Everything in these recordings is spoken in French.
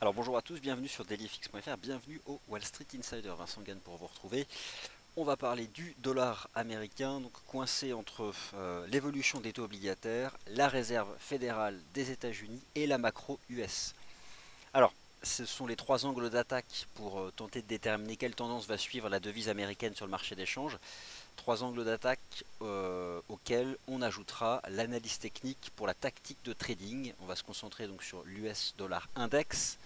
Alors bonjour à tous, bienvenue sur dailyfx.fr, bienvenue au Wall Street Insider, Vincent Gann pour vous retrouver. On va parler du dollar américain, donc coincé entre l'évolution des taux obligataires, la réserve fédérale des États-Unis et la macro US. Alors, ce sont les trois angles d'attaque pour tenter de déterminer quelle tendance va suivre la devise américaine sur le marché des changes. Trois angles d'attaque auxquels on ajoutera l'analyse technique pour la tactique de trading. On va se concentrer donc sur l'US dollar index,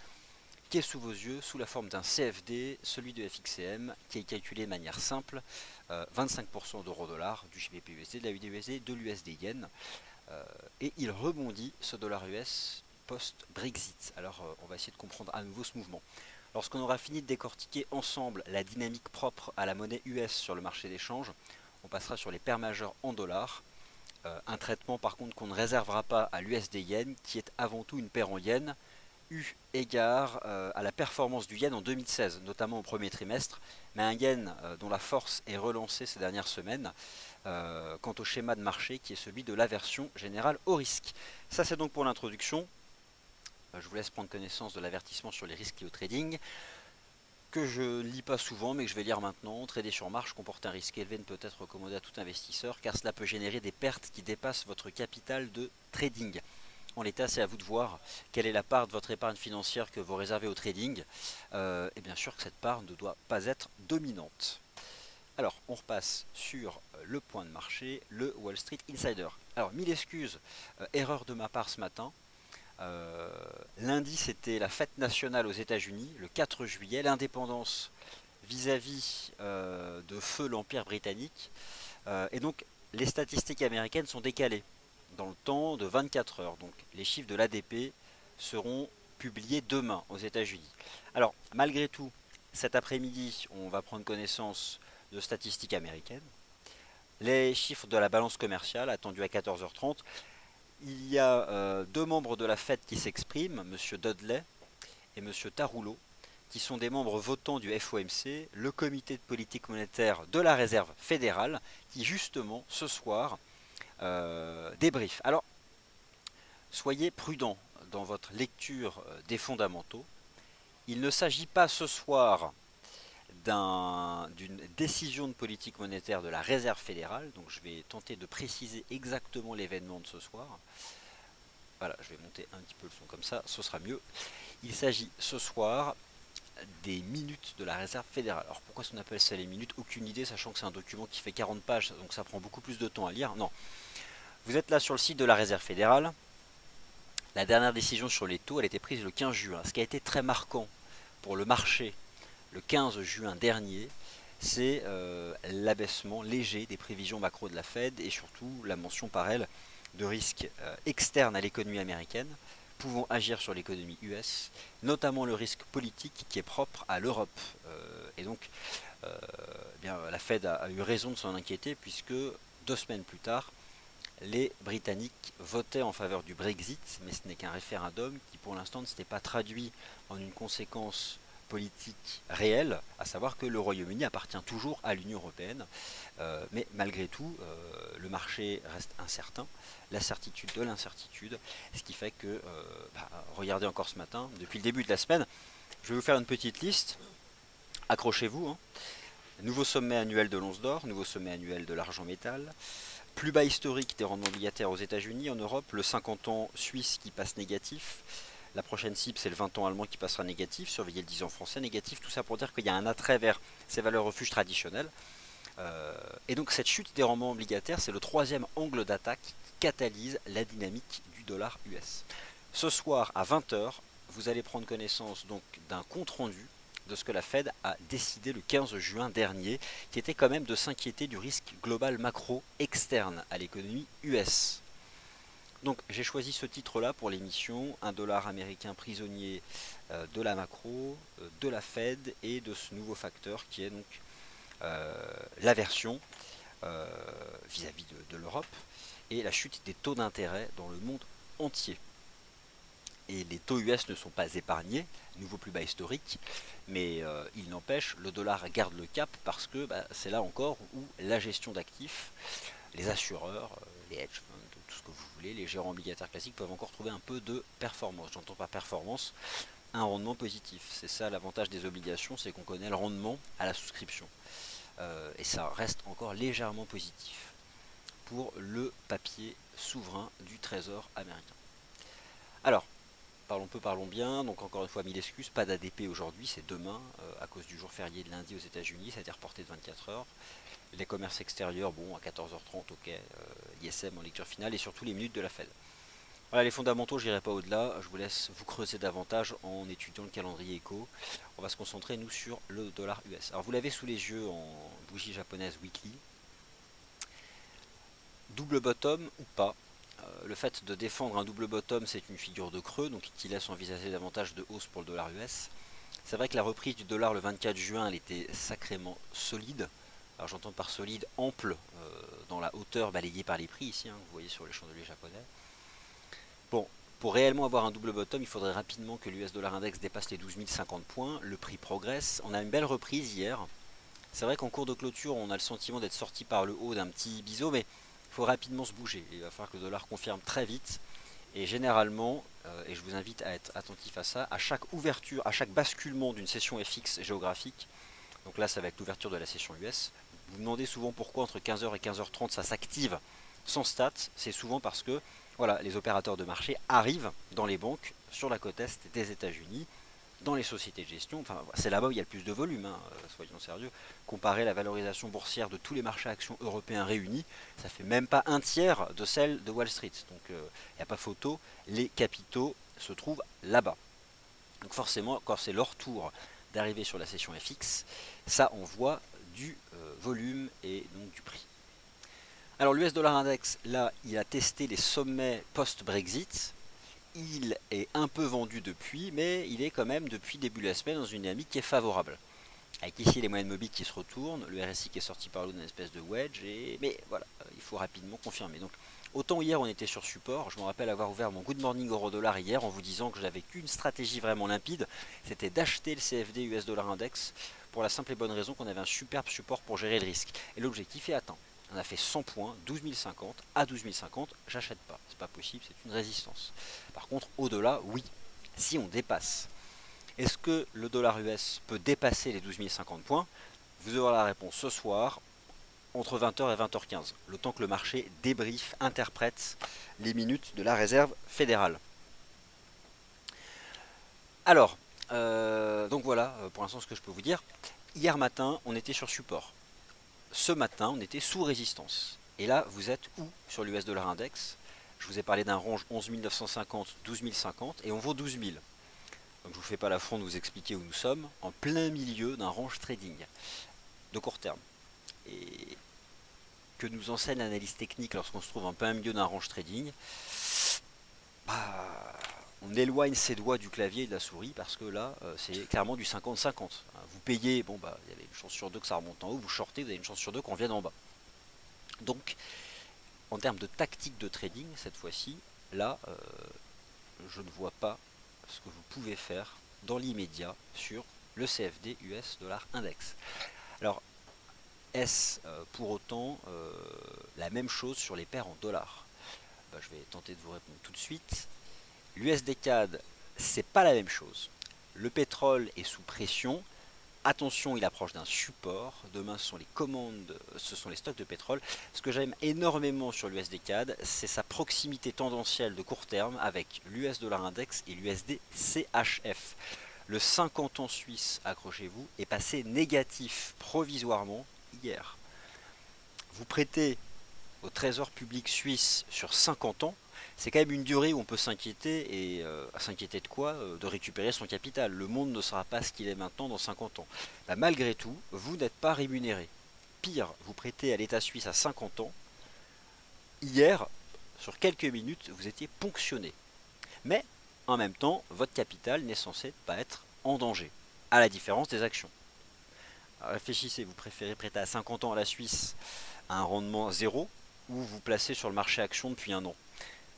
qui est sous vos yeux sous la forme d'un CFD, celui de FXCM, qui est calculé de manière simple, 25% d'euro-dollar, du GBP-USD, de la USD, de l'USD-Yen, et il rebondit, ce dollar US, post-Brexit. Alors on va essayer de comprendre à nouveau ce mouvement. Lorsqu'on aura fini de décortiquer ensemble la dynamique propre à la monnaie US sur le marché des changes, on passera sur les paires majeures en dollars, un traitement par contre qu'on ne réservera pas à l'USD-Yen, qui est avant tout une paire en Yen, eu égard à la performance du yen en 2016, notamment au premier trimestre, mais un yen dont la force est relancée ces dernières semaines, quant au schéma de marché qui est celui de l'aversion générale au risque. Ça c'est donc pour l'introduction. Je vous laisse prendre connaissance de l'avertissement sur les risques liés au trading, que je ne lis pas souvent mais que je vais lire maintenant. Trader sur marge comporte un risque élevé, ne peut être recommandé à tout investisseur car cela peut générer des pertes qui dépassent votre capital de trading. En l'état, c'est à vous de voir quelle est la part de votre épargne financière que vous réservez au trading. Et bien sûr que cette part ne doit pas être dominante. Alors, on repasse sur le point de marché, le Wall Street Insider. Alors, mille excuses, erreur de ma part ce matin. Lundi, c'était la fête nationale aux États-Unis, le 4 juillet, l'indépendance vis-à-vis de feu l'Empire britannique. Et donc, les statistiques américaines sont décalées dans le temps de 24 heures. Donc les chiffres de l'ADP seront publiés demain aux États-Unis. Alors malgré tout, cet après-midi, on va prendre connaissance de statistiques américaines. Les chiffres de la balance commerciale attendus à 14h30. Il y a deux membres de la Fed qui s'expriment, M. Dudley et M. Tarullo, qui sont des membres votants du FOMC, le comité de politique monétaire de la Réserve fédérale, qui justement ce soir débrief. Alors soyez prudent dans votre lecture des fondamentaux. Il ne s'agit pas ce soir d'une décision de politique monétaire de la Réserve fédérale, donc je vais tenter de préciser exactement l'événement de ce soir. Voilà, je vais monter un petit peu le son comme ça, ce sera mieux. Il s'agit ce soir des minutes de la Réserve fédérale. Alors pourquoi est-ce qu'on appelle ça les minutes? Aucune idée, sachant que c'est un document qui fait 40 pages, donc ça prend beaucoup plus de temps à lire. Non, vous êtes là sur le site de la Réserve fédérale. La dernière décision sur les taux, elle a été prise le 15 juin. Ce qui a été très marquant pour le marché le 15 juin dernier, c'est l'abaissement léger des prévisions macro de la Fed et surtout la mention par elle de risques externes à l'économie américaine pouvant agir sur l'économie US, notamment le risque politique qui est propre à l'Europe. Et donc, bien, la Fed a eu raison de s'en inquiéter puisque 2 semaines plus tard, les Britanniques votaient en faveur du Brexit, mais ce n'est qu'un référendum qui pour l'instant ne s'était pas traduit en une conséquence politique réelle, à savoir que le Royaume-Uni appartient toujours à l'Union européenne, mais malgré tout, le marché reste incertain, la certitude de l'incertitude, ce qui fait que, regardez encore ce matin, depuis le début de la semaine, je vais vous faire une petite liste, accrochez-vous, hein. Nouveau sommet annuel de l'once d'or, nouveau sommet annuel de l'argent métal, plus bas historique des rendements obligataires aux États-Unis, en Europe, le 50 ans suisse qui passe négatif. La prochaine cible, c'est le 20 ans allemand qui passera négatif. Surveillez le 10 ans français négatif. Tout ça pour dire qu'il y a un attrait vers ces valeurs refuges traditionnelles. Et donc cette chute des rendements obligataires, c'est le troisième angle d'attaque qui catalyse la dynamique du dollar US. Ce soir à 20 heures, vous allez prendre connaissance donc d'un compte-rendu de ce que la Fed a décidé le 15 juin dernier, qui était quand même de s'inquiéter du risque global macro externe à l'économie US. Donc j'ai choisi ce titre-là pour l'émission, un dollar américain prisonnier de la macro, de la Fed et de ce nouveau facteur qui est donc l'aversion vis-à-vis de l'Europe et la chute des taux d'intérêt dans le monde entier. Et les taux US ne sont pas épargnés, nouveau plus bas historique, mais il n'empêche, le dollar garde le cap parce que c'est là encore où la gestion d'actifs, les assureurs, les hedge funds, tout ce que vous voulez, les gérants obligataires classiques peuvent encore trouver un peu de performance. J'entends pas performance, un rendement positif. C'est ça l'avantage des obligations, c'est qu'on connaît le rendement à la souscription. Et ça reste encore légèrement positif pour le papier souverain du Trésor américain. Alors, parlons bien, donc encore une fois, mille excuses, pas d'ADP aujourd'hui, c'est demain, à cause du jour férié de lundi aux États-Unis, ça a été reporté de 24 heures. Les commerces extérieurs, bon, à 14h30, ok, l'ISM en lecture finale, et surtout les minutes de la Fed. Voilà, les fondamentaux, je n'irai pas au-delà, je vous laisse vous creuser davantage en étudiant le calendrier éco. On va se concentrer, nous, sur le dollar US. Alors, vous l'avez sous les yeux en bougie japonaise weekly. Double bottom ou pas, le fait de défendre un double bottom, c'est une figure de creux, donc qui laisse envisager davantage de hausse pour le dollar US. C'est vrai que la reprise du dollar le 24 juin, elle était sacrément solide. Alors j'entends par solide, ample, dans la hauteur balayée par les prix ici, hein, vous voyez sur les chandeliers japonais. Bon, pour réellement avoir un double bottom, il faudrait rapidement que l'US dollar index dépasse les 12 050 points. Le prix progresse. On a une belle reprise hier. C'est vrai qu'en cours de clôture, on a le sentiment d'être sorti par le haut d'un petit biseau, mais il faut rapidement se bouger. Il va falloir que le dollar confirme très vite. Et généralement, et je vous invite à être attentif à ça, à chaque ouverture, à chaque basculement d'une session FX géographique, donc là ça va être l'ouverture de la session US, vous vous demandez souvent pourquoi entre 15h et 15h30 ça s'active sans stats, c'est souvent parce que voilà, les opérateurs de marché arrivent dans les banques sur la côte est des États-Unis, dans les sociétés de gestion, enfin c'est là-bas où il y a le plus de volume, hein, soyons sérieux. Comparer la valorisation boursière de tous les marchés actions européens réunis, ça fait même pas un tiers de celle de Wall Street. Donc il n'y a pas photo, les capitaux se trouvent là-bas. Donc forcément, quand c'est leur tour d'arriver sur la session FX, ça envoie du volume et donc du prix. Alors l'US dollar index, là, il a testé les sommets post-Brexit. Il est un peu vendu depuis, mais il est quand même depuis début de la semaine dans une dynamique qui est favorable. Avec ici les moyennes mobiles qui se retournent, le RSI qui est sorti par l'eau d'une espèce de wedge, mais voilà, il faut rapidement confirmer. Donc autant hier on était sur support, je me rappelle avoir ouvert mon Good Morning Euro Dollar hier en vous disant que j'avais qu'une stratégie vraiment limpide, c'était d'acheter le CFD US Dollar Index pour la simple et bonne raison qu'on avait un superbe support pour gérer le risque. Et l'objectif est atteint. On a fait 100 points, 12 050, à 12 050, j'achète pas, c'est pas possible, c'est une résistance. Par contre, au-delà, oui, si on dépasse. Est-ce que le dollar US peut dépasser les 12 050 points? Vous aurez la réponse ce soir, entre 20h et 20h15, le temps que le marché débriefe, interprète les minutes de la réserve fédérale. Alors, donc voilà, pour l'instant ce que je peux vous dire. Hier matin, on était sur support. Ce matin, on était sous résistance. Et là, vous êtes où sur l'US dollar index? Je vous ai parlé d'un range 11 950, 12 050 et on vaut 12 000. Donc je ne vous fais pas l'affront de vous expliquer où nous sommes, en plein milieu d'un range trading de court terme. Et que nous enseigne l'analyse technique lorsqu'on se trouve en plein milieu d'un range trading, bah, on éloigne ses doigts du clavier et de la souris parce que là, c'est clairement du 50-50. Vous payez, bon bah, il y a une chance sur deux que ça remonte en haut, vous shortez, vous avez une chance sur deux qu'on vienne en bas. Donc, en termes de tactique de trading, cette fois-ci, là, je ne vois pas ce que vous pouvez faire dans l'immédiat sur le CFD US Dollar Index. Alors, est-ce pour autant la même chose sur les paires en dollars? Je vais tenter de vous répondre tout de suite. L'USD CAD, c'est pas la même chose. Le pétrole est sous pression. Attention, il approche d'un support. Demain, ce sont les commandes, ce sont les stocks de pétrole. Ce que j'aime énormément sur l'USD CAD, c'est sa proximité tendancielle de court terme avec l'US Dollar Index et l'USD CHF. Le 50 ans suisse, accrochez-vous, est passé négatif provisoirement hier. Vous prêtez au Trésor public suisse sur 50 ans, c'est quand même une durée où on peut s'inquiéter, et s'inquiéter de quoi? De récupérer son capital. Le monde ne sera pas ce qu'il est maintenant dans 50 ans. Malgré tout, vous n'êtes pas rémunéré. Pire, vous prêtez à l'État suisse à 50 ans. Hier, sur quelques minutes, vous étiez ponctionné. Mais, en même temps, votre capital n'est censé pas être en danger, à la différence des actions. Alors, réfléchissez, vous préférez prêter à 50 ans à la Suisse à un rendement zéro, ou vous placez sur le marché action depuis un an?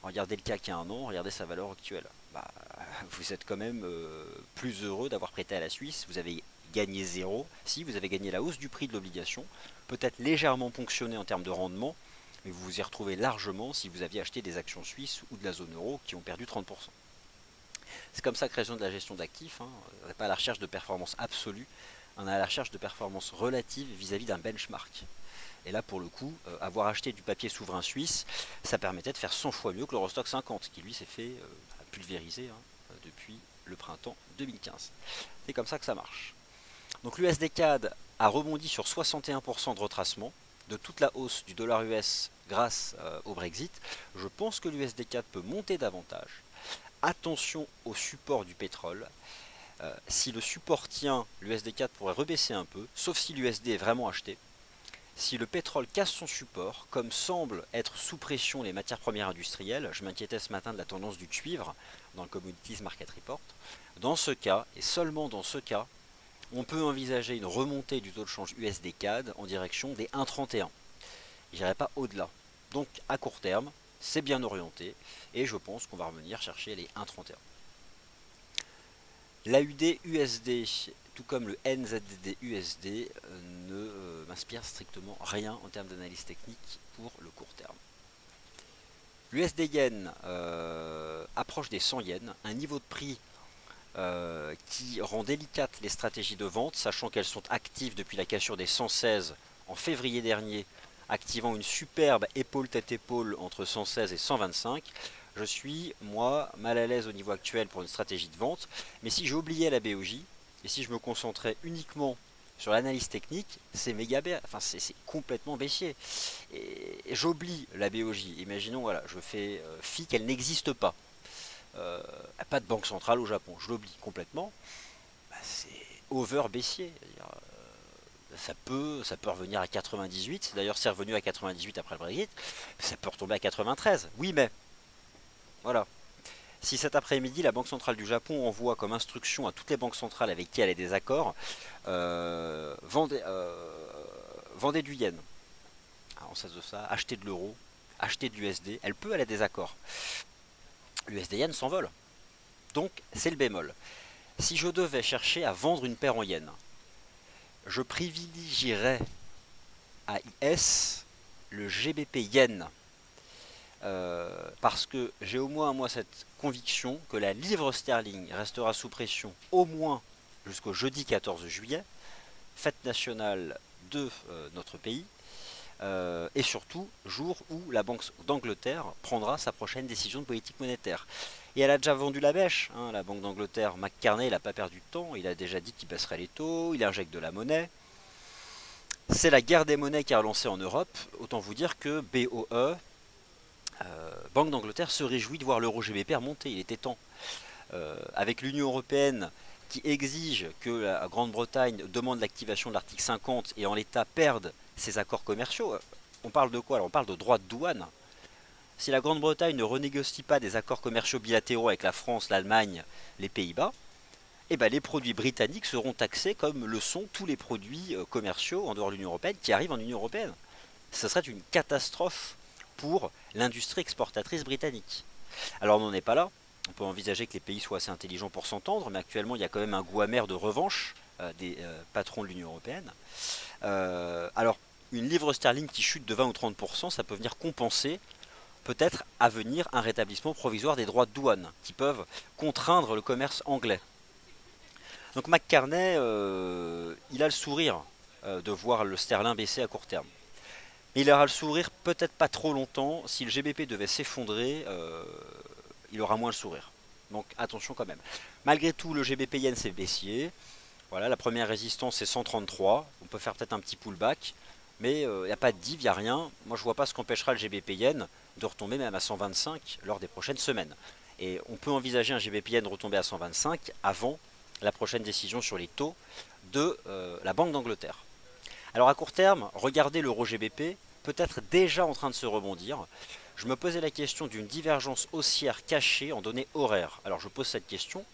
Regardez le CAC il y a un an, regardez sa valeur actuelle. Vous êtes quand même plus heureux d'avoir prêté à la Suisse. Vous avez gagné zéro. Si, vous avez gagné la hausse du prix de l'obligation, peut-être légèrement ponctionné en termes de rendement, mais vous vous y retrouvez largement si vous aviez acheté des actions suisses ou de la zone euro qui ont perdu 30%. C'est comme ça que raisonne la gestion d'actifs, hein. On n'est pas à la recherche de performance absolue, on est à la recherche de performance relative vis-à-vis d'un benchmark. Et là, pour le coup, avoir acheté du papier souverain suisse, ça permettait de faire 100 fois mieux que l'Eurostoxx 50, qui lui s'est fait pulvériser, hein, depuis le printemps 2015. C'est comme ça que ça marche. Donc l'USD CAD a rebondi sur 61% de retracement de toute la hausse du dollar US grâce au Brexit. Je pense que l'USD CAD peut monter davantage. Attention au support du pétrole. Si le support tient, l'USD CAD pourrait rebaisser un peu, sauf si l'USD est vraiment acheté. Si le pétrole casse son support, comme semblent être sous pression les matières premières industrielles, je m'inquiétais ce matin de la tendance du cuivre dans le Commodities Market Report, dans ce cas, et seulement dans ce cas, on peut envisager une remontée du taux de change USD CAD en direction des 1,31. Je n'irai pas au-delà. Donc à court terme, c'est bien orienté et je pense qu'on va revenir chercher les 1,31. L'AUD USD, tout comme le NZD USD, ne m'inspire strictement rien en termes d'analyse technique pour le court terme. L'USD Yen approche des 100 yens, un niveau de prix qui rend délicates les stratégies de vente, sachant qu'elles sont actives depuis la cassure des 116 en février dernier, activant une superbe épaule-tête-épaule entre 116 et 125. Je suis, moi, mal à l'aise au niveau actuel pour une stratégie de vente, mais si j'oubliais la BOJ, et si je me concentrais uniquement sur l'analyse technique, c'est c'est complètement baissier. Et j'oublie la BOJ. Imaginons, voilà, je fais fi qu'elle n'existe pas. Pas de banque centrale au Japon, je l'oublie complètement. C'est over baissier. Ça peut revenir à 98. D'ailleurs, c'est revenu à 98 après le Brexit. Ça peut retomber à 93. Oui, mais voilà. Si cet après-midi, la Banque centrale du Japon envoie comme instruction à toutes les banques centrales avec qui elle a des accords, vendez du yen. Alors, en sens de ça, achetez de l'euro, achetez de l'USD. Elle peut aller à des accords. L'USD yen s'envole. Donc, c'est le bémol. Si je devais chercher à vendre une paire en yens, je privilégierais à IS le GBP yen. Parce que j'ai au moins moi cette conviction que la livre sterling restera sous pression au moins jusqu'au jeudi 14 juillet, fête nationale de notre pays, et surtout jour où la Banque d'Angleterre prendra sa prochaine décision de politique monétaire. Et elle a déjà vendu la bêche, hein, la Banque d'Angleterre. McCartney, il n'a pas perdu de temps, il a déjà dit qu'il baisserait les taux, il injecte de la monnaie. C'est la guerre des monnaies qui a relancé en Europe. Autant vous dire que BOE, Banque d'Angleterre, se réjouit de voir l'euro GBP remonter, il était temps. Avec l'Union Européenne qui exige que la Grande-Bretagne demande l'activation de l'article 50 et en l'état perde ses accords commerciaux, on parle de quoi? Alors, on parle de droits de douane. Si la Grande-Bretagne ne renégocie pas des accords commerciaux bilatéraux avec la France, l'Allemagne, les Pays-Bas, eh ben les produits britanniques seront taxés comme le sont tous les produits commerciaux en dehors de l'Union Européenne qui arrivent en Union Européenne. Ce serait une catastrophe pour l'industrie exportatrice britannique. Alors on n'en est pas là. On peut envisager que les pays soient assez intelligents pour s'entendre, mais actuellement il y a quand même un goût amer de revanche des patrons de l'Union Européenne. Alors une livre sterling qui chute de 20 ou 30%, ça peut venir compenser peut-être à venir un rétablissement provisoire des droits de douane qui peuvent contraindre le commerce anglais. Donc McCartney, il a le sourire de voir le sterling baisser à court terme. Mais il aura le sourire peut-être pas trop longtemps. Si le GBP devait s'effondrer, il aura moins le sourire. Donc attention quand même. Malgré tout, le GBP yen c'est baissier. Voilà, la première résistance c'est 133. On peut faire peut-être un petit pullback. Mais il n'y a pas de div, il n'y a rien. Moi je vois pas ce qu'empêchera le GBP yen de retomber même à 125 lors des prochaines semaines. Et on peut envisager un GBP yen retomber à 125 avant la prochaine décision sur les taux de la Banque d'Angleterre. Alors à court terme, regardez l'euro GBP, peut-être déjà en train de se rebondir. Je me posais la question d'une divergence haussière cachée en données horaires. Alors je pose cette question,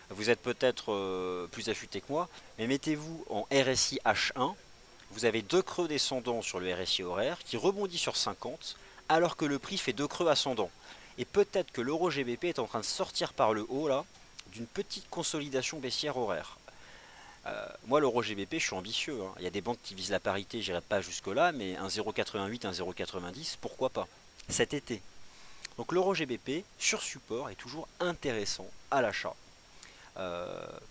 vous êtes peut-être plus affûté que moi, mais mettez-vous en RSI H1, vous avez deux creux descendants sur le RSI horaire qui rebondit sur 50, alors que le prix fait deux creux ascendants. Et peut-être que l'euro GBP est en train de sortir par le haut là, d'une petite consolidation baissière horaire. Moi l'euro GBP je suis ambitieux, hein. Il y a des banques qui visent la parité, j'irai pas jusque là, mais un 0,88, un 0,90, pourquoi pas cet été. Donc l'euro GBP sur support est toujours intéressant à l'achat.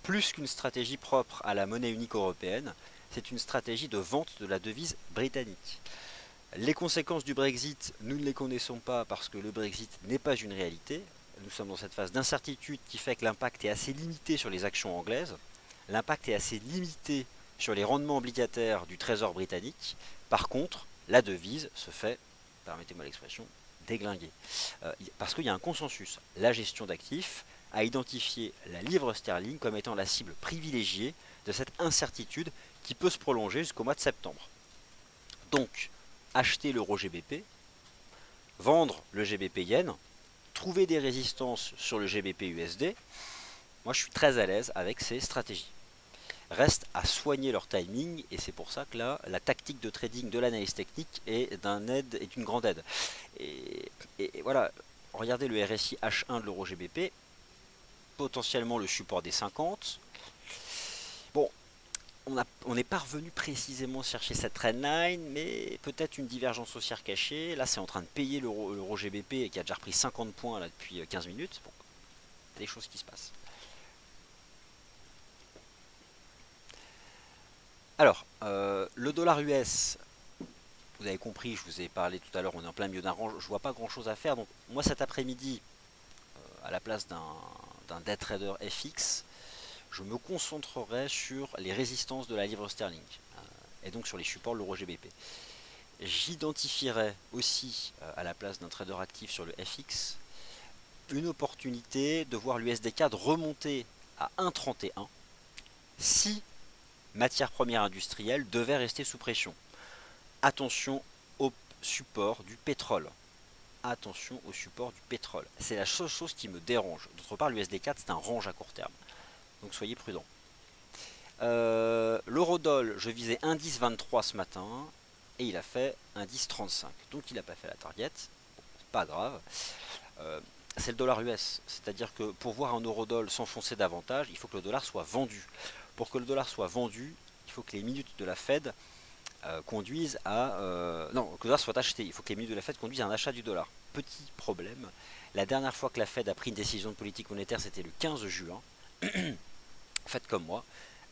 Plus qu'une stratégie propre à la monnaie unique européenne, c'est une stratégie de vente de la devise britannique. Les conséquences du Brexit, nous ne les connaissons pas parce que le Brexit n'est pas une réalité. Nous sommes dans cette phase d'incertitude qui fait que l'impact est assez limité sur les actions anglaises. L'impact est assez limité sur les rendements obligataires du Trésor britannique. Par contre, la devise se fait, permettez-moi l'expression, déglinguer. Parce qu'il y a un consensus. La gestion d'actifs a identifié la livre sterling comme étant la cible privilégiée de cette incertitude qui peut se prolonger jusqu'au mois de septembre. Donc, acheter l'euro GBP, vendre le GBP yen, trouver des résistances sur le GBP USD, moi je suis très à l'aise avec ces stratégies. Reste à soigner leur timing et c'est pour ça que là, la tactique de trading de l'analyse technique est une grande aide. Et voilà, regardez le RSI H1 de l'euro GBP, potentiellement le support des 50. Bon, on n'est pas revenu précisément chercher cette trendline, mais peut-être une divergence haussière cachée. Là, c'est en train de payer l'euro GBP qui a déjà repris 50 points là, depuis 15 minutes. Bon, il y a des choses qui se passent. Alors, le dollar US, vous avez compris, je vous ai parlé tout à l'heure, on est en plein milieu d'un range, je vois pas grand chose à faire. Donc, moi cet après-midi, à la place d'un day trader FX, je me concentrerai sur les résistances de la livre sterling et donc sur les supports de l'euro GBP. J'identifierai aussi, à la place d'un trader actif sur le FX, une opportunité de voir l'USD CAD remonter à 1,31 si matières premières industrielles devaient rester sous pression. Attention au support du pétrole. Attention au support du pétrole. C'est la seule chose qui me dérange. D'autre part, l'USD CAD, c'est un range à court terme. Donc soyez prudents. L'eurodoll, je visais 1,1023 ce matin et il a fait 1,1035. Donc il n'a pas fait la target. Bon, c'est pas grave. C'est le dollar US. C'est-à-dire que pour voir un eurodoll s'enfoncer davantage, il faut que le dollar soit vendu. Pour que le dollar soit vendu, il faut que les minutes de la Fed conduisent à... non, que le dollar soit acheté. Il faut que les minutes de la Fed conduisent à un achat du dollar. Petit problème. La dernière fois que la Fed a pris une décision de politique monétaire, c'était le 15 juin. Faites comme moi.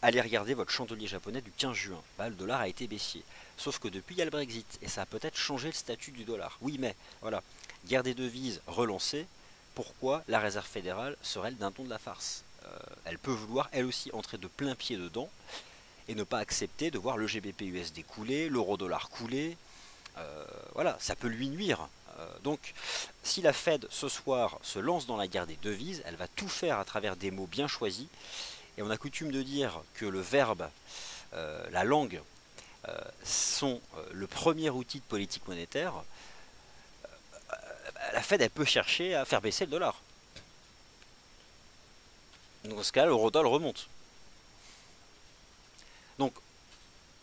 Allez regarder votre chandelier japonais du 15 juin. Bah, le dollar a été baissier. Sauf que depuis, il y a le Brexit. Et ça a peut-être changé le statut du dollar. Oui, mais voilà. Guerre des devises relancée. Pourquoi la réserve fédérale serait le dindon de la farce? Elle peut vouloir, elle aussi, entrer de plein pied dedans et ne pas accepter de voir le GBP USD couler, l'euro-dollar couler. Voilà, ça peut lui nuire. Donc, si la Fed ce soir se lance dans la guerre des devises, elle va tout faire à travers des mots bien choisis. Et on a coutume de dire que le verbe, la langue, sont le premier outil de politique monétaire. La Fed, elle peut chercher à faire baisser le dollar. Donc, dans ce cas, l'euro-dollar remonte. Donc,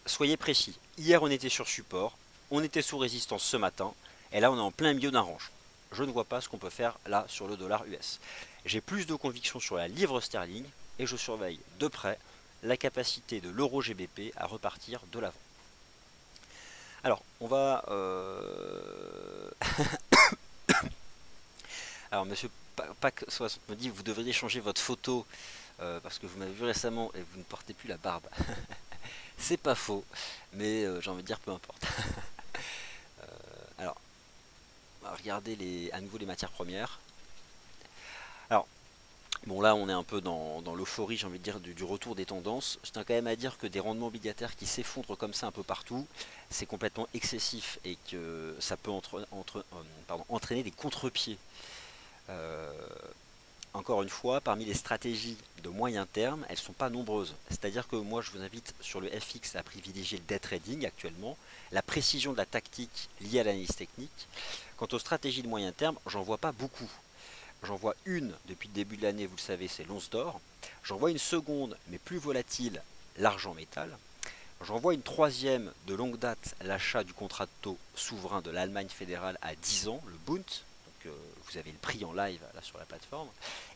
soyez précis. Hier, on était sur support, on était sous résistance ce matin, et là, on est en plein milieu d'un range. Je ne vois pas ce qu'on peut faire là sur le dollar US. J'ai plus de conviction sur la livre sterling, et je surveille de près la capacité de l'euro GBP à repartir de l'avant. Alors, on va... Alors, monsieur Pac60 me dit, vous devriez changer votre photo, parce que vous m'avez vu récemment et vous ne portez plus la barbe. C'est pas faux, mais j'ai envie de dire peu importe. Alors, on va regarder à nouveau les matières premières. Alors, bon là on est un peu dans l'euphorie, j'ai envie de dire, du retour des tendances. Je tiens quand même à dire que des rendements obligataires qui s'effondrent comme ça un peu partout, c'est complètement excessif et que ça peut entraîner des contre-pieds. Encore une fois, parmi les stratégies de moyen terme, elles ne sont pas nombreuses. C'est-à-dire que moi, je vous invite sur le FX à privilégier le day trading actuellement, la précision de la tactique liée à l'analyse technique. Quant aux stratégies de moyen terme, j'en vois pas beaucoup. J'en vois une depuis le début de l'année, vous le savez, c'est l'once d'or. J'en vois une seconde, mais plus volatile, l'argent métal. J'en vois une troisième de longue date, l'achat du contrat de taux souverain de l'Allemagne fédérale à 10 ans, le Bund. Vous avez le prix en live là sur la plateforme,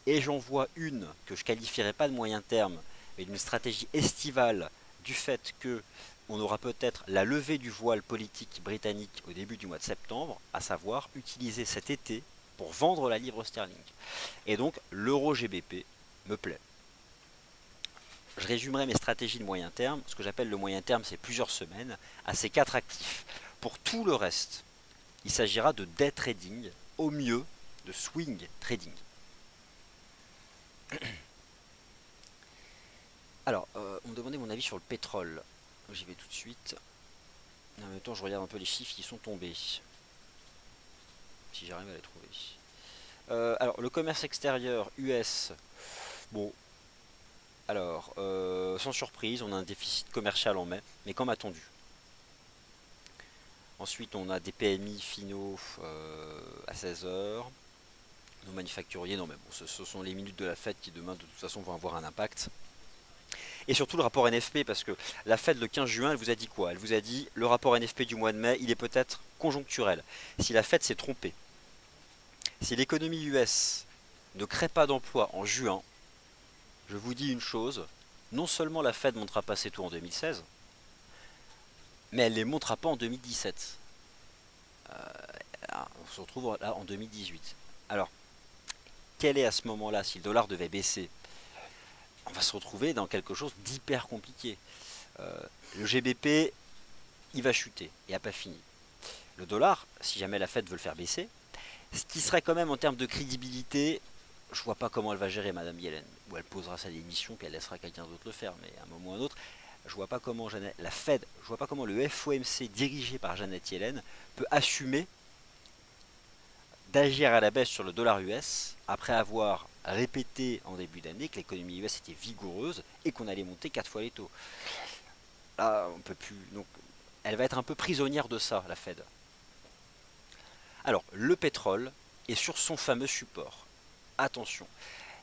et j'en vois une que je qualifierais pas de moyen terme, mais d'une stratégie estivale du fait que on aura peut-être la levée du voile politique britannique au début du mois de septembre, à savoir utiliser cet été pour vendre la livre sterling. Et donc l'euro GBP me plaît. Je résumerai mes stratégies de moyen terme. Ce que j'appelle le moyen terme, c'est plusieurs semaines, à ces 4 actifs. Pour tout le reste, il s'agira de day trading, au mieux de swing trading. Alors, on me demandait mon avis sur le pétrole. J'y vais tout de suite. En même temps, je regarde un peu les chiffres qui sont tombés. Si j'arrive à les trouver. Alors, le commerce extérieur US, bon, alors, sans surprise, on a un déficit commercial en mai, mais comme attendu. Ensuite, on a des PMI finaux à 16 heures. Nos manufacturiers, non mais bon, ce sont les minutes de la Fed qui demain de toute façon vont avoir un impact. Et surtout le rapport NFP, parce que la Fed le 15 juin, elle vous a dit quoi? Elle vous a dit le rapport NFP du mois de mai, il est peut-être conjoncturel. Si la Fed s'est trompée, si l'économie US ne crée pas d'emploi en juin, je vous dis une chose, non seulement la Fed ne montera pas ses taux en 2016, mais elle ne les montrera pas en 2017. On se retrouve là en 2018. Alors, quel est à ce moment-là, si le dollar devait baisser? On va se retrouver dans quelque chose d'hyper compliqué. Le GBP, il va chuter, et n'a pas fini. Le dollar, si jamais la Fed veut le faire baisser, ce qui serait quand même en termes de crédibilité, je vois pas comment elle va gérer Madame Yellen. Ou elle posera sa démission, puis elle laissera quelqu'un d'autre le faire, mais à un moment ou à un autre, je vois pas comment la Fed, je vois pas comment le FOMC dirigé par Janet Yellen peut assumer d'agir à la baisse sur le dollar US après avoir répété en début d'année que l'économie US était vigoureuse et qu'on allait monter 4 fois les taux. Là, on peut plus. Donc, elle va être un peu prisonnière de ça, la Fed. Alors, le pétrole est sur son fameux support. Attention,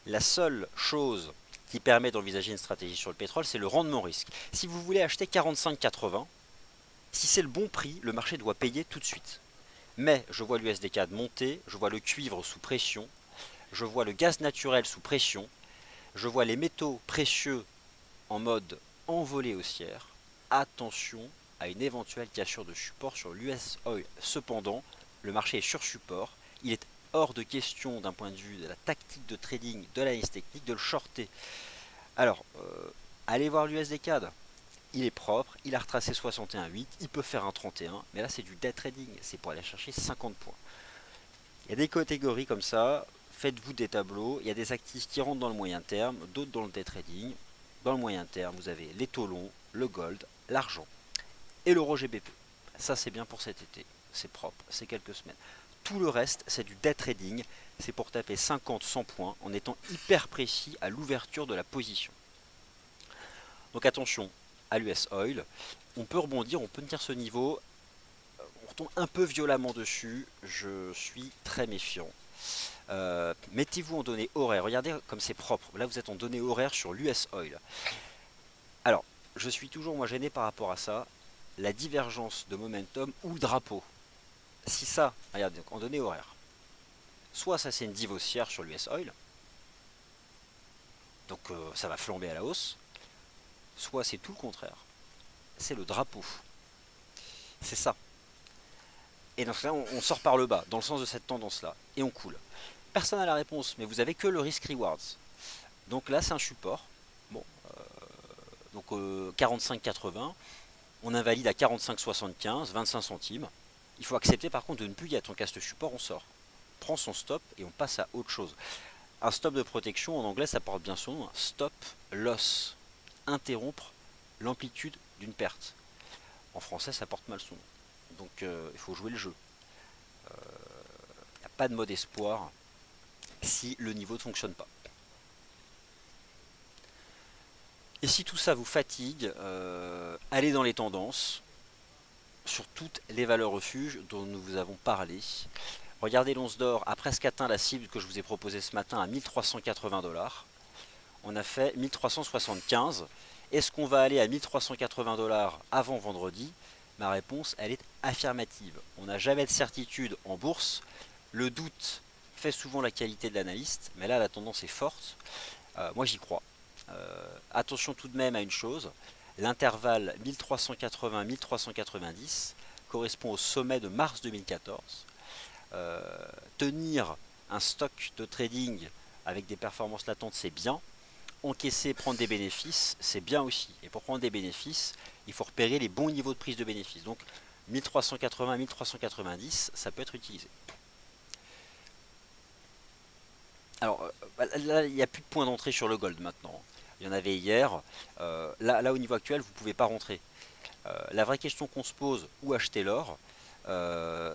la seule chose qui permet d'envisager une stratégie sur le pétrole, c'est le rendement risque. Si vous voulez acheter 45,80, si c'est le bon prix, le marché doit payer tout de suite. Mais je vois l'USD CAD monter, je vois le cuivre sous pression, je vois le gaz naturel sous pression, je vois les métaux précieux en mode envolée haussière. Attention à une éventuelle cassure de support sur l'US Oil. Cependant, le marché est sur support, il est hors de question d'un point de vue de la tactique de trading, de l'analyse technique, de le shorter. Alors, allez voir l'USD CAD. Il est propre, il a retracé 61,8, il peut faire un 31, mais là c'est du day trading, c'est pour aller chercher 50 points. Il y a des catégories comme ça, faites-vous des tableaux, il y a des actifs qui rentrent dans le moyen terme, d'autres dans le day trading. Dans le moyen terme, vous avez les taux longs, le gold, l'argent et l'euro GBP. Ça c'est bien pour cet été, c'est propre, c'est quelques semaines. Tout le reste, c'est du day trading, c'est pour taper 50-100 points en étant hyper précis à l'ouverture de la position. Donc attention à l'US Oil, on peut rebondir, on peut tenir ce niveau, on retombe un peu violemment dessus, je suis très méfiant. Mettez-vous en données horaires, regardez comme c'est propre, là vous êtes en données horaires sur l'US Oil. Alors, je suis toujours moi gêné par rapport à ça, la divergence de momentum ou le drapeau. Si ça, regardez, donc en données horaires, soit ça c'est une dive haussière sur l'US Oil, donc ça va flamber à la hausse, soit c'est tout le contraire, c'est le drapeau. C'est ça. Et dans ce cas, on sort par le bas, dans le sens de cette tendance-là, et on coule. Personne n'a la réponse, mais vous avez que le risk rewards. Donc là, c'est un support. Bon, donc 45,80, on invalide à 45,75, 25 centimes. Il faut accepter par contre de ne plus y être en casse support, on sort. On prend son stop et on passe à autre chose. Un stop de protection, en anglais, ça porte bien son nom, stop loss. Interrompre l'amplitude d'une perte. En français, ça porte mal son nom. Donc il faut jouer le jeu. Il n'y a pas de mode espoir si le niveau ne fonctionne pas. Et si tout ça vous fatigue, allez dans les tendances sur toutes les valeurs refuges dont nous vous avons parlé. Regardez l'once d'or a presque atteint la cible que je vous ai proposée ce matin à 1380 $. On a fait 1375. Est-ce qu'on va aller à 1380 $ avant vendredi? Ma réponse, elle est affirmative. On n'a jamais de certitude en bourse. Le doute fait souvent la qualité de l'analyste, mais là la tendance est forte. Moi j'y crois. Attention tout de même à une chose, l'intervalle 1380-1390 correspond au sommet de mars 2014. Tenir un stock de trading avec des performances latentes, c'est bien. Encaisser, prendre des bénéfices, c'est bien aussi. Et pour prendre des bénéfices, il faut repérer les bons niveaux de prise de bénéfices. Donc 1380, 1390, ça peut être utilisé. Alors là, il n'y a plus de points d'entrée sur le gold maintenant. Il y en avait hier. Là, au niveau actuel, vous ne pouvez pas rentrer. La vraie question qu'on se pose, où acheter l'or,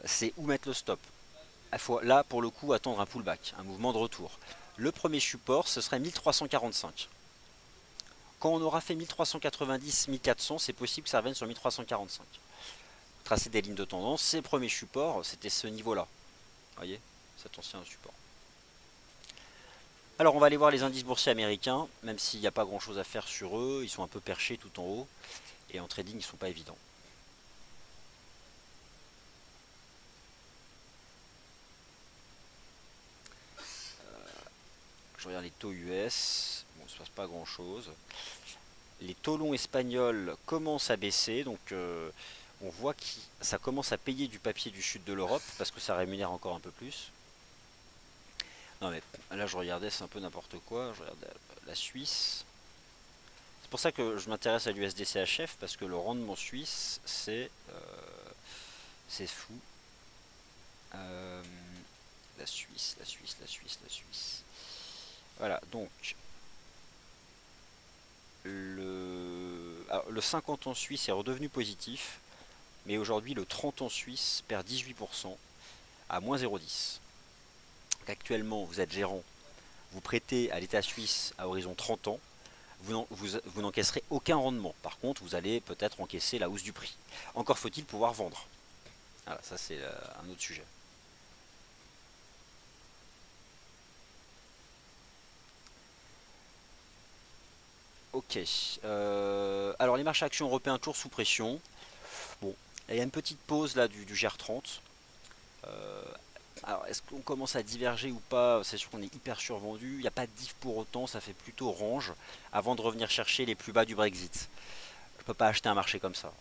c'est où mettre le stop. Il faut là, pour le coup, attendre un pullback, un mouvement de retour. Le premier support, ce serait 1345. Quand on aura fait 1390, 1400, c'est possible que ça revienne sur 1345. Tracer des lignes de tendance, ces premiers supports, c'était ce niveau-là. Vous voyez, cet ancien support. Alors on va aller voir les indices boursiers américains, même s'il n'y a pas grand chose à faire sur eux, ils sont un peu perchés tout en haut, et en trading ils ne sont pas évidents. Je regarde les taux US, bon, il ne se passe pas grand chose. Les taux longs espagnols commencent à baisser, donc on voit que ça commence à payer du papier du sud de l'Europe, parce que ça rémunère encore un peu plus. Non mais là je regardais, c'est un peu n'importe quoi, je regardais la Suisse. C'est pour ça que je m'intéresse à l'USD-CHF, parce que le rendement suisse, c'est fou. La Suisse, la Suisse, la Suisse, la Suisse. Voilà, donc le 50 ans suisse est redevenu positif, mais aujourd'hui le 30 ans suisse perd 18% à moins 0,10. Actuellement, vous êtes gérant, vous prêtez à l'État suisse à horizon 30 ans, vous n'encaisserez aucun rendement. Par contre, vous allez peut-être encaisser la hausse du prix. Encore faut-il pouvoir vendre. Voilà, ça c'est un autre sujet. Ok. Alors les marchés actions européens toujours sous pression. Bon, il y a une petite pause là du GR30. Alors est-ce qu'on commence à diverger ou pas? C'est sûr qu'on est hyper survendu. Il n'y a pas de diff pour autant, ça fait plutôt range avant de revenir chercher les plus bas du Brexit. Je peux pas acheter un marché comme ça.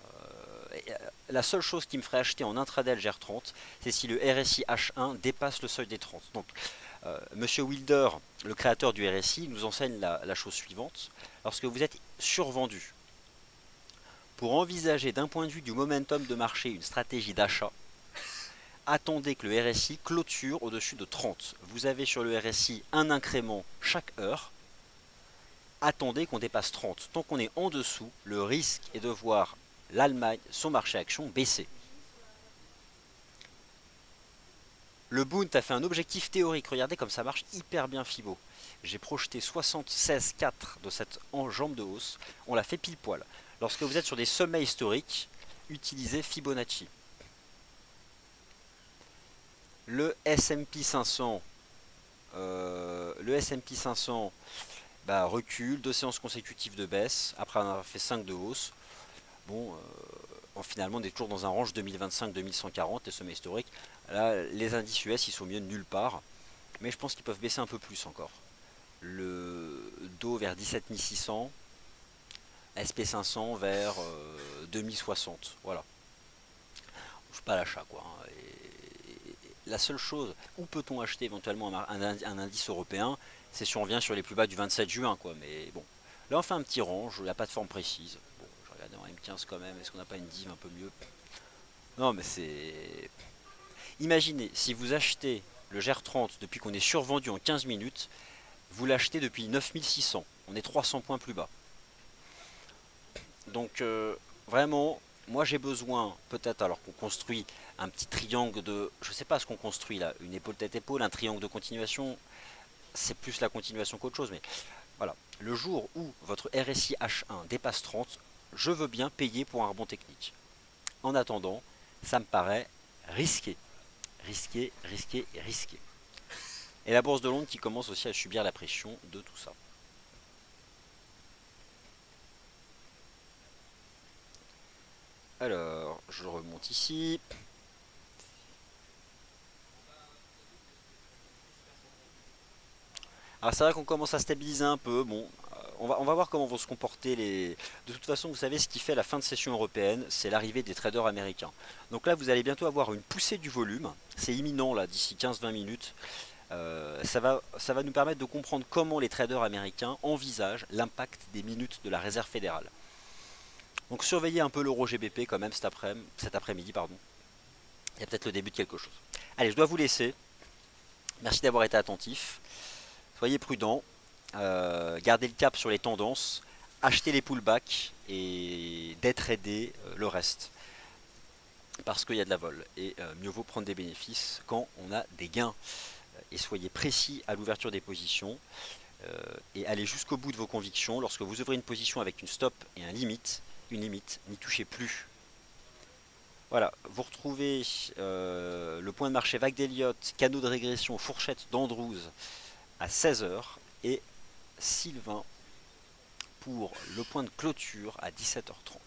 La seule chose qui me ferait acheter en intraday le GR30, c'est si le RSI H1 dépasse le seuil des 30. Donc Monsieur Wilder, le créateur du RSI, nous enseigne la chose suivante. Lorsque vous êtes survendu, pour envisager d'un point de vue du momentum de marché une stratégie d'achat, attendez que le RSI clôture au-dessus de 30. Vous avez sur le RSI un incrément chaque heure. Attendez qu'on dépasse 30. Tant qu'on est en dessous, le risque est de voir l'Allemagne, son marché action, baisser. Le Bund a fait un objectif théorique. Regardez comme ça marche hyper bien Fibo. J'ai projeté 76,4 de cette jambe de hausse. On l'a fait pile poil. Lorsque vous êtes sur des sommets historiques, utilisez Fibonacci. Le S&P 500, recule, 2 séances consécutives de baisse, après on a fait 5 de hausse. Bon, finalement on est toujours dans un range 2025-2140, les sommets historiques. Là, les indices US ils sont mieux de nulle part, mais je pense qu'ils peuvent baisser un peu plus encore. Le Dow vers 17 600, SP500 vers 2060, voilà. Je suis pas à l'achat quoi. La seule chose, où peut-on acheter éventuellement un indice européen, c'est si on revient sur les plus bas du 27 juin quoi. Mais bon, là on fait un petit range, il n'y a pas de forme précise. Bon, je regarde en M15 quand même, est-ce qu'on n'a pas une div un peu mieux? Non mais c'est... Imaginez, si vous achetez le GR30 depuis qu'on est survendu en 15 minutes, vous l'achetez depuis 9600, on est 300 points plus bas. Donc vraiment, moi j'ai besoin, peut-être alors qu'on construit un petit triangle de... Je sais pas ce qu'on construit là, une épaule tête épaule, un triangle de continuation, c'est plus la continuation qu'autre chose, mais voilà. Le jour où votre RSI H1 dépasse 30, je veux bien payer pour un rebond technique. En attendant, ça me paraît risqué. Risqué, risqué et risqué. Et la bourse de Londres qui commence aussi à subir la pression de tout ça. Alors, je remonte ici. Alors c'est vrai qu'on commence à stabiliser un peu. Bon, on va voir comment vont se comporter les... De toute façon, vous savez, ce qui fait la fin de session européenne, c'est l'arrivée des traders américains. Donc là, vous allez bientôt avoir une poussée du volume. C'est imminent, là, d'ici 15-20 minutes. ça va nous permettre de comprendre comment les traders américains envisagent l'impact des minutes de la réserve fédérale. Donc surveillez un peu l'euro GBP quand même cet après-midi, pardon. Il y a peut-être le début de quelque chose. Allez, je dois vous laisser. Merci d'avoir été attentif. Soyez prudents. Gardez le cap sur les tendances. Achetez les pullbacks et day trader le reste. Parce qu'il y a de la vol. Et mieux vaut prendre des bénéfices quand on a des gains. Et soyez précis à l'ouverture des positions. Et allez jusqu'au bout de vos convictions. Lorsque vous ouvrez une position avec une stop et une limite, n'y touchez plus. Voilà, vous retrouvez le point de marché vague d'Elliott, canaux de régression, fourchette d'Andrews à 16 h et Sylvain pour le point de clôture à 17 h 30.